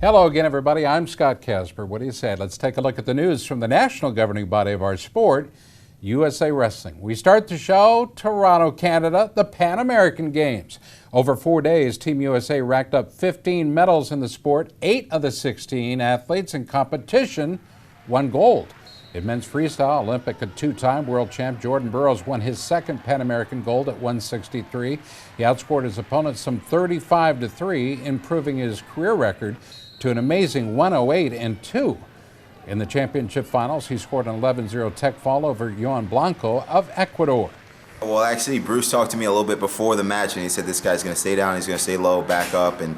Hello again, everybody. I'm Scott Casper. What do you say? Let's take a look at the news from the national governing body of our sport, USA Wrestling. We start the show, Toronto, Canada, the Pan American Games. Over 4 days, Team USA racked up 15 medals in the sport. 8 of the 16 athletes in competition won gold. In men's freestyle, Olympic and two-time world champ Jordan Burroughs won his second Pan American gold at 163. He outscored his opponents some 35-3, improving his career record to an amazing 108-2. In the championship finals, he scored an 11-0 tech fall over Joan Blanco of Ecuador. Well, actually, Bruce talked to me a little bit before the match, and he said this guy's going to stay down, he's going to stay low, back up, and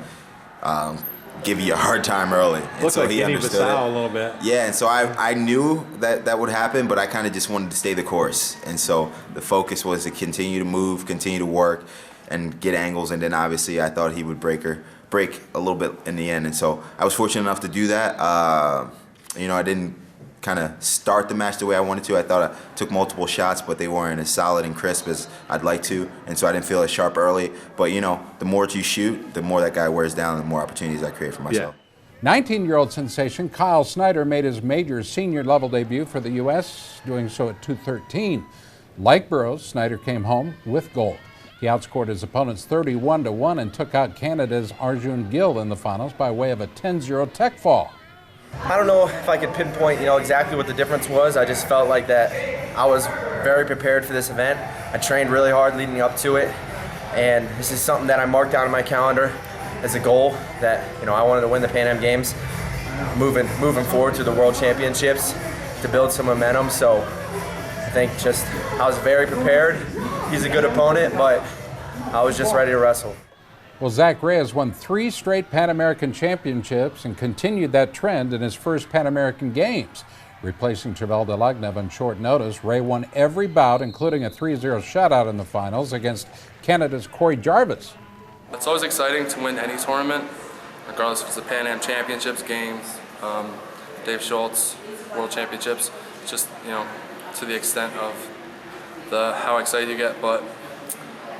give you a hard time early. And Looks so like he understood it a little bit. Yeah, and so I knew that would happen, but I kind of just wanted to stay the course. And so the focus was to continue to move, continue to work, and get angles, and then obviously I thought he would break a little bit in the end. And so I was fortunate enough to do that. I didn't kind of start the match the way I wanted to. I thought I took multiple shots, but they weren't as solid and crisp as I'd like to, and so I didn't feel as sharp early. But the more you shoot, the more that guy wears down, the more opportunities I create for myself. 19-year-old sensation Kyle Snyder made his major senior level debut for the U.S., doing so at 2:13. Like Burroughs, Snyder came home with gold. He outscored his opponents 31-1 and took out Canada's Arjun Gill in the finals by way of a 10-0 tech fall. I don't know if I could pinpoint, exactly what the difference was. I just felt like that I was very prepared for this event. I trained really hard leading up to it, and this is something that I marked down in my calendar as a goal that I wanted to win the Pan Am Games, moving forward to the World Championships to build some momentum. So I think I was very prepared. He's a good opponent, but I was just ready to wrestle. Well, Zach Reyes won 3 straight Pan American Championships and continued that trend in his first Pan American Games. Replacing Travel Delagnev on short notice, Ray won every bout, including a 3-0 shutout in the finals against Canada's Corey Jarvis. It's always exciting to win any tournament, regardless if it's the Pan Am Championships, Games, Dave Schultz, World Championships. It's just, to the extent of how excited you get. But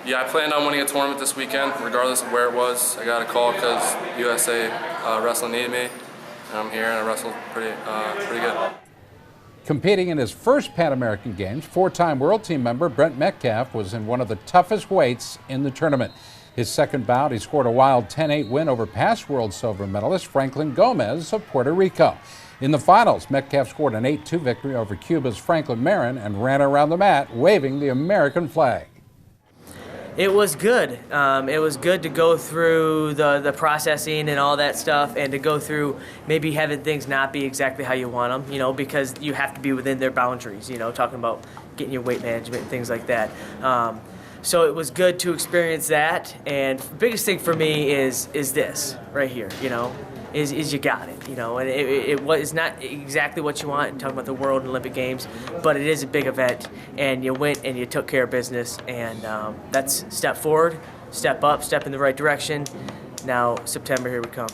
yeah, I planned on winning a tournament this weekend, regardless of where it was. I got a call because USA Wrestling needed me, and I'm here and I wrestled pretty good. Competing in his first Pan American Games, 4-time World Team member Brent Metcalf was in one of the toughest weights in the tournament. His second bout, he scored a wild 10-8 win over past world silver medalist Franklin Gomez of Puerto Rico. In the finals, Metcalf scored an 8-2 victory over Cuba's Franklin Marin and ran around the mat waving the American flag. It was good. It was good to go through the processing and all that stuff, and to go through maybe having things not be exactly how you want them, because you have to be within their boundaries, talking about getting your weight management and things like that. So it was good to experience that, and the biggest thing for me is this right here, is you got it, and it's not exactly what you want, talking about the World and Olympic Games, but it is a big event, and you went and you took care of business, and that's step forward, step up, step in the right direction. Now September, here we come.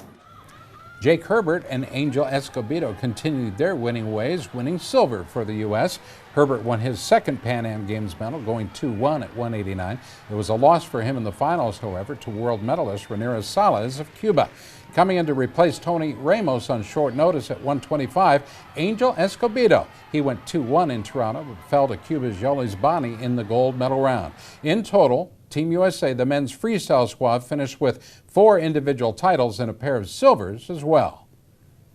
Jake Herbert and Angel Escobedo continued their winning ways, winning silver for the U.S. Herbert won his second Pan Am Games medal, going 2-1 at 189. It was a loss for him in the finals, however, to world medalist Ramirez Salas of Cuba. Coming in to replace Tony Ramos on short notice at 125, Angel Escobedo. He went 2-1 in Toronto, but fell to Cuba's Yolis Bani in the gold medal round. In total, Team USA, the men's freestyle squad, finished with 4 individual titles and a pair of silvers as well.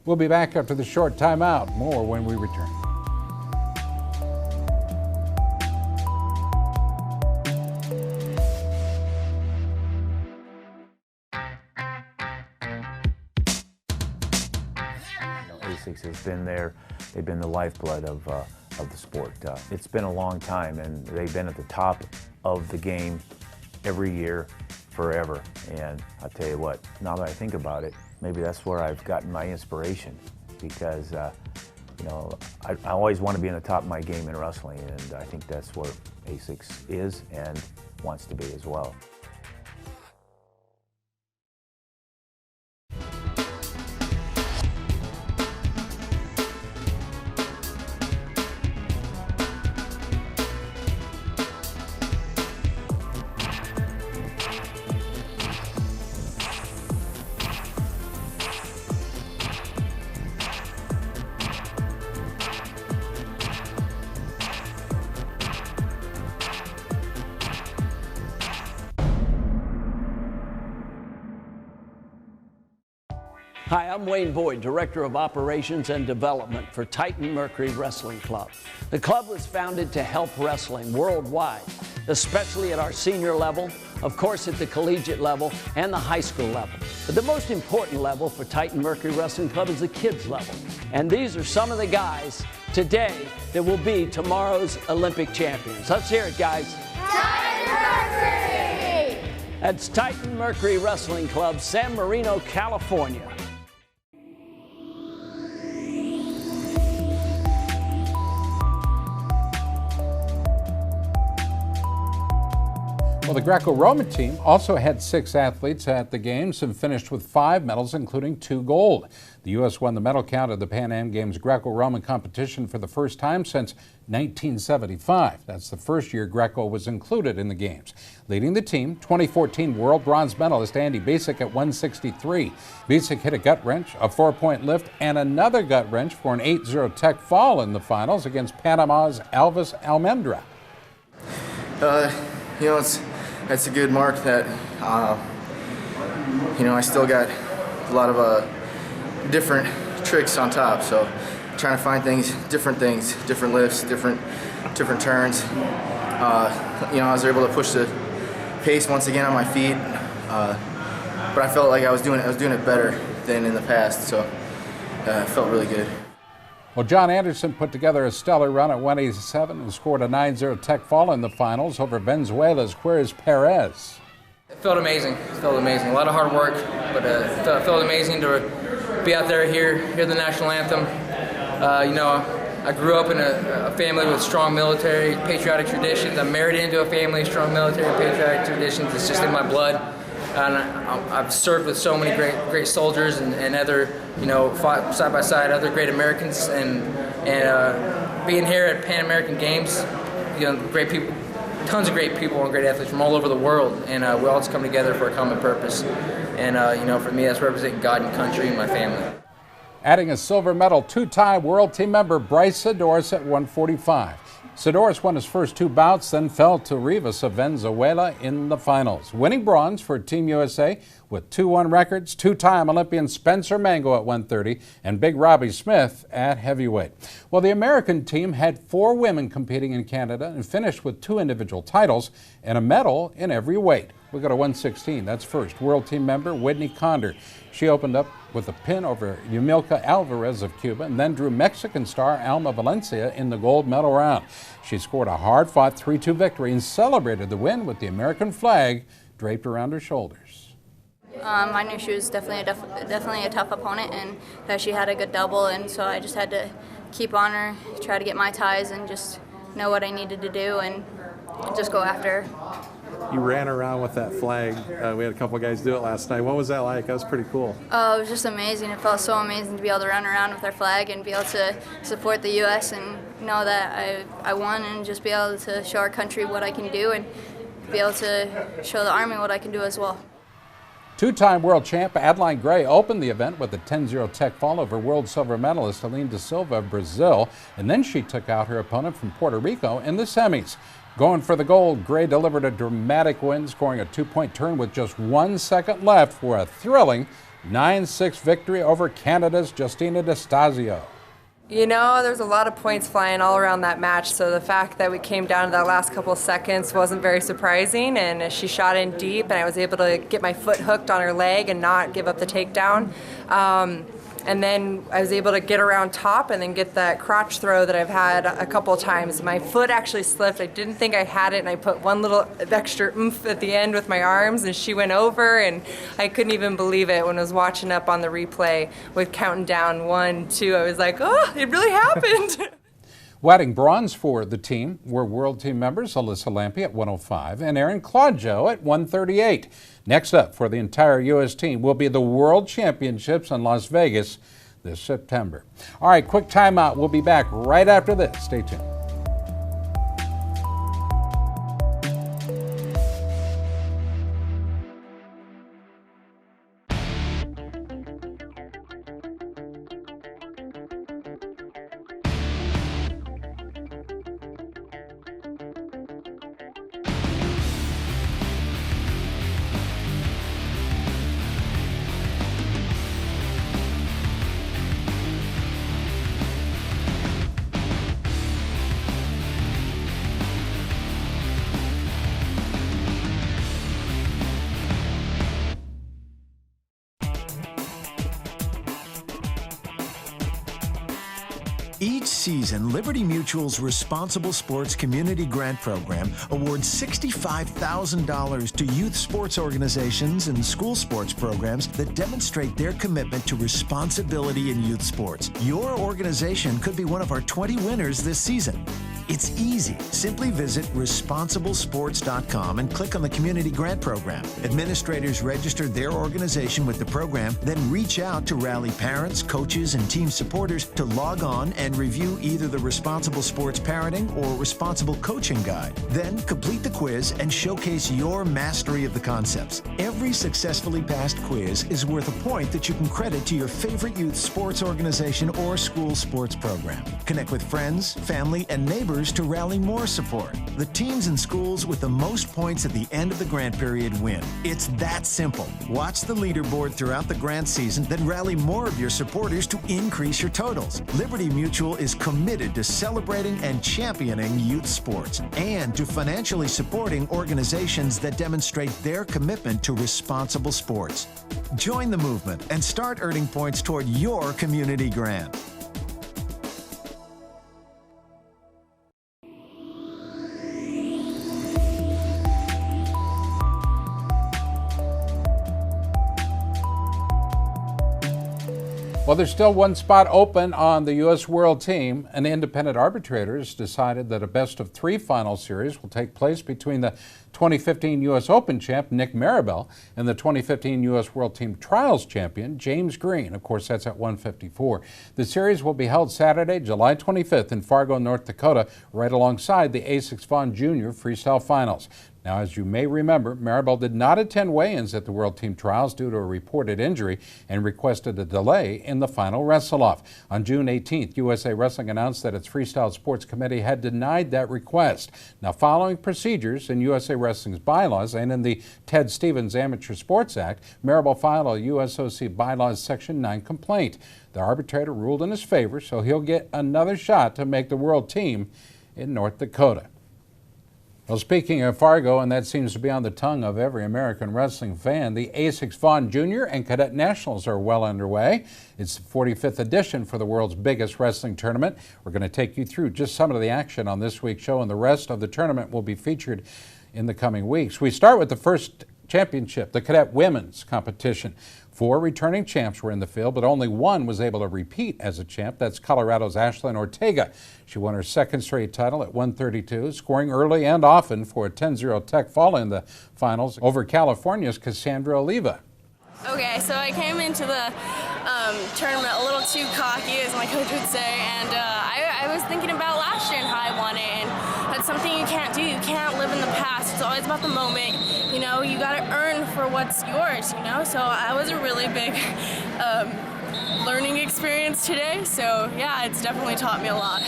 We'll be back after the short timeout. More when we return. ASICS has been there. They've been the lifeblood of the sport. It's been a long time, and they've been at the top of the game every year, forever. And I'll tell you what, now that I think about it, maybe that's where I've gotten my inspiration, because I always want to be in the top of my game in wrestling, and I think that's where ASICS is and wants to be as well. Hi, I'm Wayne Boyd, Director of Operations and Development for Titan Mercury Wrestling Club. The club was founded to help wrestling worldwide, especially at our senior level, of course at the collegiate level, and the high school level. But the most important level for Titan Mercury Wrestling Club is the kids level. And these are some of the guys today that will be tomorrow's Olympic champions. Let's hear it, guys. Titan Mercury! That's Titan Mercury Wrestling Club, San Marino, California. Well, the Greco-Roman team also had 6 athletes at the games and finished with 5 medals, including 2 gold. The U.S. won the medal count of the Pan Am Games Greco-Roman competition for the first time since 1975. That's the first year Greco was included in the games. Leading the team, 2014 world bronze medalist Andy Basic at 163. Basic hit a gut wrench, a 4-point lift, and another gut wrench for an 8-0 tech fall in the finals against Panama's Alves Almendra. That's a good mark that, I still got a lot of different tricks on top. So trying to find different lifts, different turns. I was able to push the pace once again on my feet, but I felt like I was doing it better than in the past. So it felt really good. Well, John Anderson put together a stellar run at 187 and scored a 9-0 tech fall in the finals over Venezuela's Quiz Perez. It felt amazing. A lot of hard work, but it felt amazing to be out there, hear the national anthem. I grew up in a family with strong military, patriotic traditions. I'm married into a family of strong military, patriotic traditions. It's just in my blood. And I've served with so many great soldiers and other, fought side by side other great Americans, and being here at Pan American Games, great people, tons of great people and great athletes from all over the world, and we all just come together for a common purpose. And for me, that's representing God and country and my family. Adding a silver medal, 2-time world team member Bryce Sidoris at 145. Sidoris won his first 2 bouts, then fell to Rivas of Venezuela in the finals. Winning bronze for Team USA with 2-1 records, 2-time Olympian Spencer Mango at 130 and Big Robbie Smith at heavyweight. Well, the American team had 4 women competing in Canada and finished with 2 individual titles and a medal in every weight. We go to 116. That's first. World team member Whitney Condor. She opened up with a pin over Yumilka Alvarez of Cuba and then drew Mexican star Alma Valencia in the gold medal round. She scored a hard-fought 3-2 victory and celebrated the win with the American flag draped around her shoulders. I knew she was definitely a tough opponent, and that she had a good double, and so I just had to keep on her, try to get my ties, and just know what I needed to do and just go after her. You ran around with that flag. We had a couple guys do it last night. What was that like? That was pretty cool. It was just amazing. It felt so amazing to be able to run around with our flag and be able to support the U.S. and know that I won, and just be able to show our country what I can do and be able to show the Army what I can do as well. 2-time world champ Adeline Gray opened the event with a 10-0 tech fall over world silver medalist Helene da Silva of Brazil, and then she took out her opponent from Puerto Rico in the semis. Going for the gold, Gray delivered a dramatic win, scoring a 2-point turn with just 1 second left for a thrilling 9-6 victory over Canada's Justina D'Estasio. There's a lot of points flying all around that match, so the fact that we came down to that last couple seconds wasn't very surprising, and she shot in deep, and I was able to get my foot hooked on her leg and not give up the takedown. And then I was able to get around top and then get that crotch throw that I've had a couple times. My foot actually slipped. I didn't think I had it, and I put one little extra oomph at the end with my arms, and she went over, and I couldn't even believe it when I was watching up on the replay with counting down 1, 2. I was like, oh, it really happened. Adding bronze for the team were world team members Alyssa Lampe at 105 and Erin Claudio at 138. Next up for the entire U.S. team will be the World Championships in Las Vegas this September. All right, quick timeout. We'll be back right after this. Stay tuned. Each season, Liberty Mutual's Responsible Sports Community Grant Program awards $65,000 to youth sports organizations and school sports programs that demonstrate their commitment to responsibility in youth sports. Your organization could be one of our 20 winners this season. It's easy. Simply visit responsiblesports.com and click on the Community Grant Program. Administrators register their organization with the program, then reach out to rally parents, coaches, and team supporters to log on and review either the Responsible Sports Parenting or Responsible Coaching Guide. Then complete the quiz and showcase your mastery of the concepts. Every successfully passed quiz is worth a point that you can credit to your favorite youth sports organization or school sports program. Connect with friends, family, and neighbors to rally more support. The teams and schools with the most points at the end of the grant period win. It's that simple. Watch the leaderboard throughout the grant season, then rally more of your supporters to increase your totals. Liberty Mutual is committed to celebrating and championing youth sports and to financially supporting organizations that demonstrate their commitment to responsible sports. Join the movement and start earning points toward your community grant. Well, there's still one spot open on the U.S. World Team, and independent arbitrators decided that a best-of-3 final series will take place between the 2015 U.S. Open champ Nick Maribel and the 2015 U.S. World Team Trials champion James Green. Of course, that's at 154. The series will be held Saturday, July 25th in Fargo, North Dakota, right alongside the A6 Vaughn Jr. Freestyle Finals. Now, as you may remember, Maribel did not attend weigh-ins at the World Team Trials due to a reported injury and requested a delay in the final wrestle-off. On June 18th, USA Wrestling announced that its Freestyle Sports Committee had denied that request. Now, following procedures in USA Wrestling's bylaws and in the Ted Stevens Amateur Sports Act, Maribel filed a USOC Bylaws Section 9 complaint. The arbitrator ruled in his favor, so he'll get another shot to make the World Team in North Dakota. Well, speaking of Fargo, and that seems to be on the tongue of every American wrestling fan, the A6 Vaughn Jr. and Cadet Nationals are well underway. It's the 45th edition for the world's biggest wrestling tournament. We're going to take you through just some of the action on this week's show, and the rest of the tournament will be featured in the coming weeks. We start with the first championship, the Cadet Women's Competition. 4 returning champs were in the field, but only one was able to repeat as a champ. That's Colorado's Ashlyn Ortega. She won her second straight title at 132, scoring early and often for a 10-0 tech fall in the finals over California's Cassandra Oliva. Okay, so I came into the tournament a little too cocky, as my coach would say, and I was thinking about last year and how I won it, and that's something you can't do. You can't live in the past. It's always about the moment. You know, you got to earn for what's yours, you know? So that was a really big learning experience today, so yeah, it's definitely taught me a lot.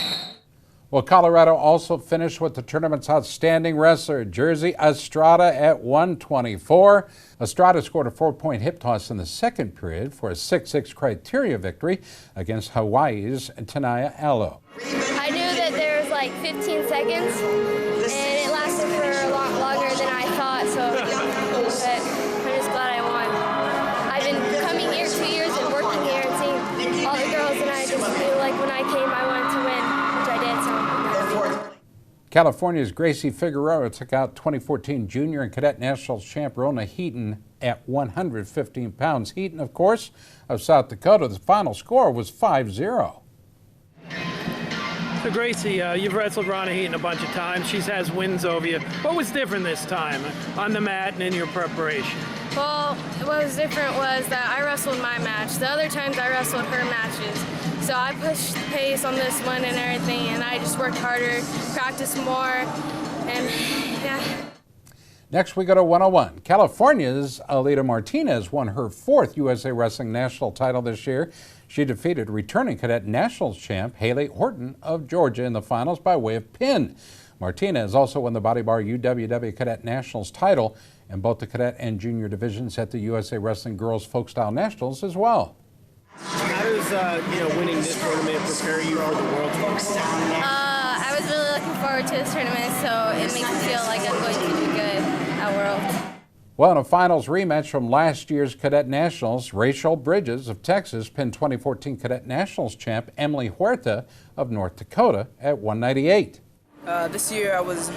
Well, Colorado also finished with the tournament's outstanding wrestler, Jersey Estrada, at 124. Estrada scored a 4-point hip toss in the second period for a 6-6 criteria victory against Hawaii's Tanaya Alo. I knew that there was like 15 seconds, and it lasted for a lot longer than I thought, so but I'm just glad I won. I've been coming here 2 years and working here and seeing all the girls, and I just feel like when I came, I wanted to win. California's Gracie Figueroa took out 2014 Junior and Cadet Nationals champ Rona Heaton at 115 pounds. Heaton, of course, of South Dakota. The final score was 5-0. So Gracie, you've wrestled Rona Heaton a bunch of times. She has wins over you. What was different this time on the mat and in your preparation? Well, what was different was that I wrestled my match. The other times I wrestled her matches. So I pushed the pace on this one and everything, and I just worked harder, practiced more, and yeah. Next, we go to 101. California's Alita Martinez won her 4th USA Wrestling National title this year. She defeated returning Cadet Nationals champ Haley Horton of Georgia in the finals by way of pin. Martinez also won the Body Bar UWW Cadet Nationals title in both the Cadet and Junior divisions at the USA Wrestling Girls Folk Style Nationals as well. How does winning this tournament prepare you for the World Tour? I was really looking forward to this tournament, so it makes me feel like I'm going to do good at World. Well, in a finals rematch from last year's Cadet Nationals, Rachel Bridges of Texas pinned 2014 Cadet Nationals champ Emily Huerta of North Dakota at 198. This year I was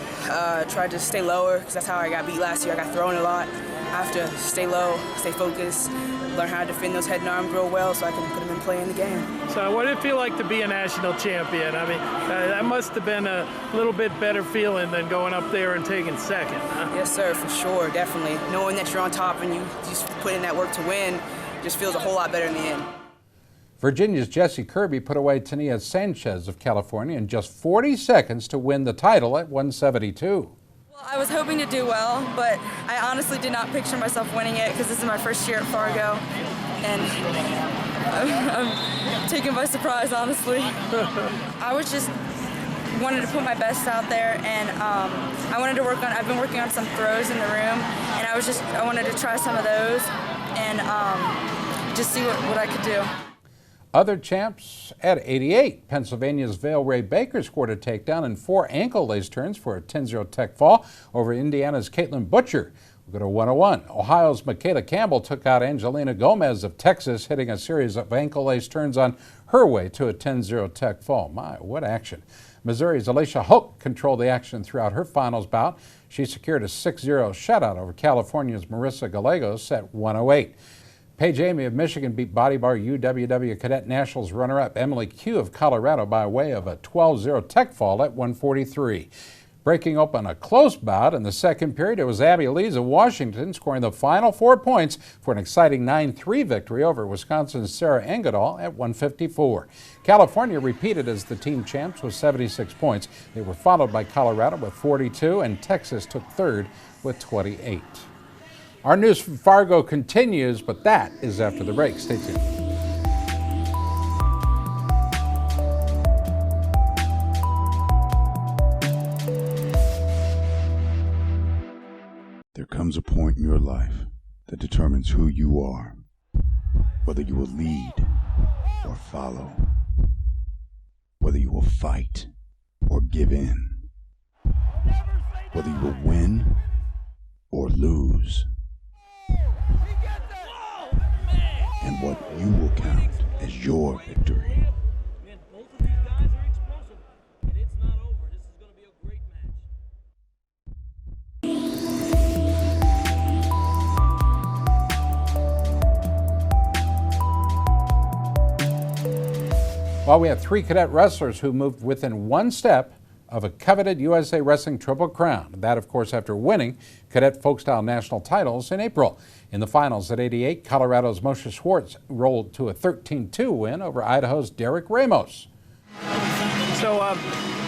tried to stay lower because that's how I got beat last year. I got thrown a lot. I have to stay low, stay focused, learn how to defend those head and arms real well so I can put them in play in the game. So what did it feel like to be a national champion? I mean, that must have been a little bit better feeling than going up there and taking second, huh? Yes, sir, for sure, definitely. Knowing that you're on top and you just put in that work to win just feels a whole lot better in the end. Virginia's Jessie Kirby put away Tania Sanchez of California in just 40 seconds to win the title at 172. Well, I was hoping to do well, but I honestly did not picture myself winning it because this is my first year at Fargo, and I'm taken by surprise, honestly. I was just wanted to put my best out there, and I wanted to work on. I've been working on some throws in the room, and I wanted to try some of those, and just see what I could do. Other champs at 88. Pennsylvania's Vale Ray Baker scored a takedown and 4 ankle lace turns for a 10-0 tech fall over Indiana's Caitlin Butcher. We'll go to 101. Ohio's Michaela Campbell took out Angelina Gomez of Texas, hitting a series of ankle lace turns on her way to a 10-0 tech fall. My, what action. Missouri's Alicia Hook controlled the action throughout her finals bout. She secured a 6-0 shutout over California's Marissa Gallegos at 108. Paige Amy of Michigan beat Body Bar UWW Cadet Nationals runner-up Emily Q of Colorado by way of a 12-0 tech fall at 143. Breaking open a close bout in the second period, it was Abby Lees of Washington scoring the final 4 points for an exciting 9-3 victory over Wisconsin's Sarah Engadal at 154. California repeated as the team champs with 76 points. They were followed by Colorado with 42, and Texas took third with 28. Our news from Fargo continues, but that is after the break. Stay tuned. There comes a point in your life that determines who you are, whether you will lead or follow, whether you will fight or give in, whether you will win or lose, and what you will count as your victory. Well, we have 3 cadet wrestlers who moved within 1 step of a coveted USA Wrestling Triple Crown. That, of course, after winning cadet folk style national titles in April. In the finals at 88, Colorado's Moshe Schwartz rolled to a 13-2 win over Idaho's Derek Ramos. So,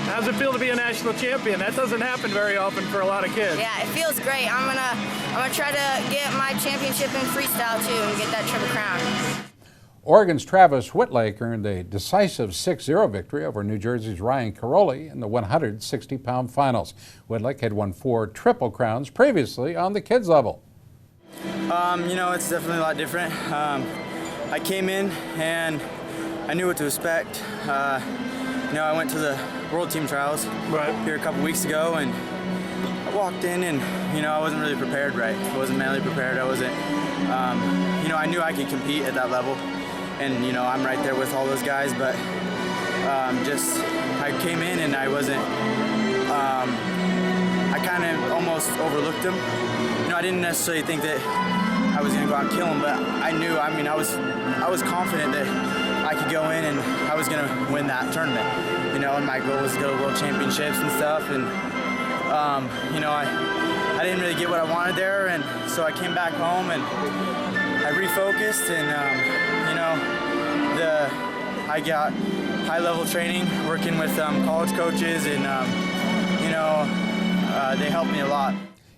how's it feel to be a national champion? That doesn't happen very often for a lot of kids. Yeah, it feels great. I'm gonna try to get my championship in freestyle too and get that Triple Crown. Oregon's Travis Whitlake earned a decisive 6-0 victory over New Jersey's Ryan Caroli in the 160-pound finals. Whitlake had won 4 Triple Crowns previously on the kids level. You know, it's definitely a lot different. I came in and I knew what to expect. You know, I went to the World Team Trials here a couple weeks ago, and I walked in and, you know, I wasn't really prepared right. I wasn't mentally prepared. I wasn't, you know, I knew I could compete at that level. And, you know, I'm right there with all those guys, but I came in and I wasn't, I kind of almost overlooked them. You know, I didn't necessarily think that I was going to go out and kill them, but I knew, I mean, I was confident that I could go in and I was going to win that tournament. You know, and my goal was to go to World Championships and stuff, and, you know, I didn't really get what I wanted there, and so I came back home and I refocused, and, you know, I got high-level training working with college coaches, and, you know, they helped me a lot.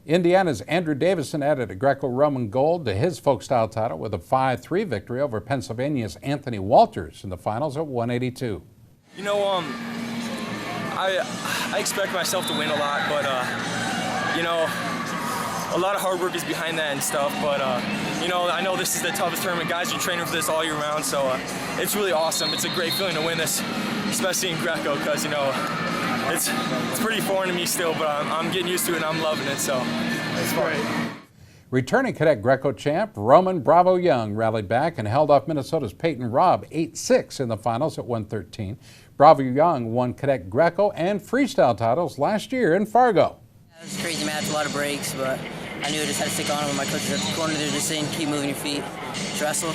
Indiana's Andrew Davison added a Greco-Roman gold to his folk style title with a 5-3 victory over Pennsylvania's Anthony Walters in the finals at 182. You know, I expect myself to win a lot, but, you know, a lot of hard work is behind that and stuff, but, you know, I know this is the toughest tournament. Guys are training for this all year round, so it's really awesome. It's a great feeling to win this, especially in Greco, because, you know, it's pretty foreign to me still, but I'm getting used to it and I'm loving it, so it's fun. Returning cadet Greco champ Roman Bravo Young rallied back and held off Minnesota's Peyton Robb 8-6 in the finals at 113. Bravo Young won cadet Greco and freestyle titles last year in Fargo. It was a crazy match, a lot of breaks, but I knew I just had to stick on when my coaches at the corner. They're just saying, keep moving your feet, just wrestle.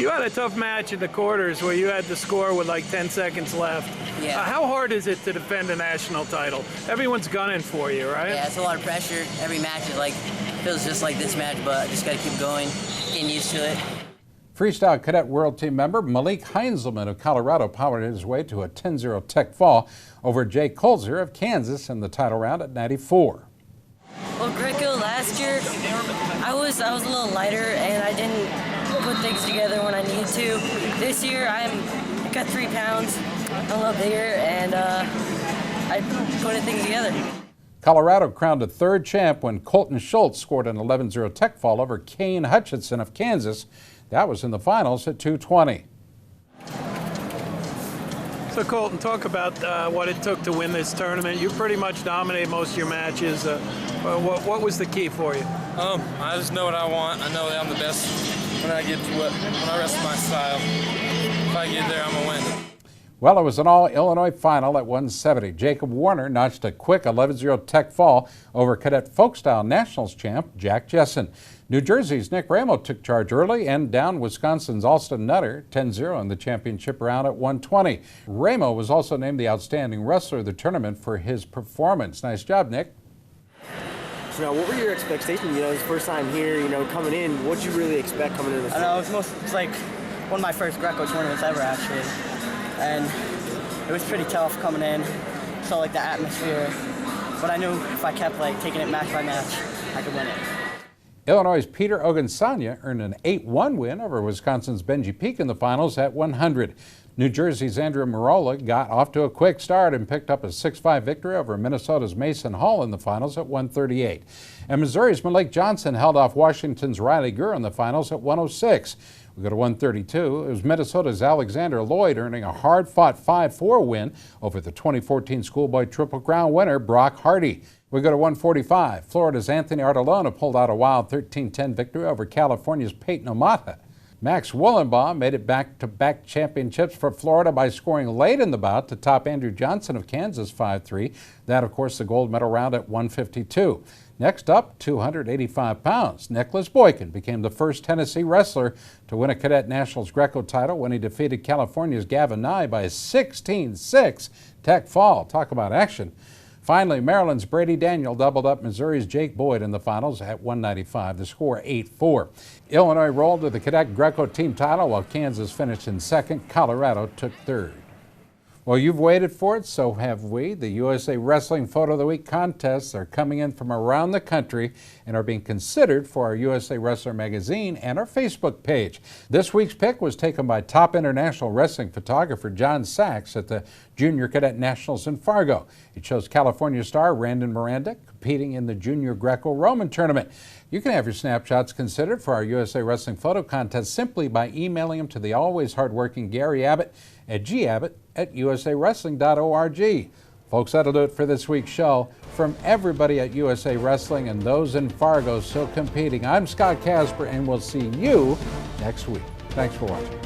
You had a tough match in the quarters where you had to score with like 10 seconds left. Yeah. How hard is it to defend a national title? Everyone's gunning for you, right? Yeah, it's a lot of pressure. Every match is like, feels just like this match, but I just got to keep going, getting used to it. Freestyle cadet world team member Malik Heinzelman of Colorado powered his way to a 10-0 tech fall over Jake Colzer of Kansas in the title round at 94. Well, Greco last year, I was a little lighter and I didn't put things together when I needed to. This year, I got 3 pounds, I'm a little bigger, and I put things together. Colorado crowned a third champ when Colton Schultz scored an 11-0 tech fall over Kane Hutchinson of Kansas. That was in the finals at 220. So Colton, talk about what it took to win this tournament. You pretty much dominated most of your matches. What was the key for you? I just know what I want. I know that I'm the best when I get to when I wrestle my style. If I get there, I'm gonna win. Well, it was an all-Illinois final at 170. Jacob Warner notched a quick 11-0 tech fall over cadet folkstyle nationals champ Jack Jessen. New Jersey's Nick Ramo took charge early and downed Wisconsin's Alston Nutter 10-0 in the championship round at 120. Ramo was also named the outstanding wrestler of the tournament for his performance. Nice job, Nick. So now, what were your expectations? His first time here, coming in. What did you really expect coming into this? I know, it's like one of my first Greco tournaments ever, actually. And it was pretty tough coming in. So like the atmosphere. But I knew if I kept taking it match by match, I could win it. Illinois' Peter Ogunsanya earned an 8-1 win over Wisconsin's Benji Peak in the finals at 100. New Jersey's Andrew Marola got off to a quick start and picked up a 6-5 victory over Minnesota's Mason Hall in the finals at 138. And Missouri's Malik Johnson held off Washington's Riley Gurr in the finals at 106. We go to 132. It was Minnesota's Alexander Lloyd earning a hard-fought 5-4 win over the 2014 Schoolboy Triple Crown winner Brock Hardy. We go to 145. Florida's Anthony Artolona pulled out a wild 13-10 victory over California's Peyton Omata. Max Wollenbaugh made it back-to-back championships for Florida by scoring late in the bout to top Andrew Johnson of Kansas 5-3. That, of course, the gold medal round at 152. Next up, 285 pounds. Nicholas Boykin became the first Tennessee wrestler to win a Cadet Nationals Greco title when he defeated California's Gavin Nye by a 16-6 tech fall. Talk about action. Finally, Maryland's Brady Daniel doubled up Missouri's Jake Boyd in the finals at 195. The score 8-4. Illinois rolled to the Cadet Greco team title while Kansas finished in second. Colorado took third. Well, you've waited for it, so have we. The USA Wrestling Photo of the Week contests are coming in from around the country and are being considered for our USA Wrestler magazine and our Facebook page. This week's pick was taken by top international wrestling photographer John Sachs at the Junior Cadet Nationals in Fargo. It shows California star Randon Miranda competing in the Junior Greco-Roman tournament. You can have your snapshots considered for our USA Wrestling Photo Contest simply by emailing them to the always hardworking Gary Abbott at gabbott@usawrestling.org. Folks, that'll do it for this week's show. From everybody at USA Wrestling and those in Fargo still competing, I'm Scott Casper, and we'll see you next week. Thanks for watching.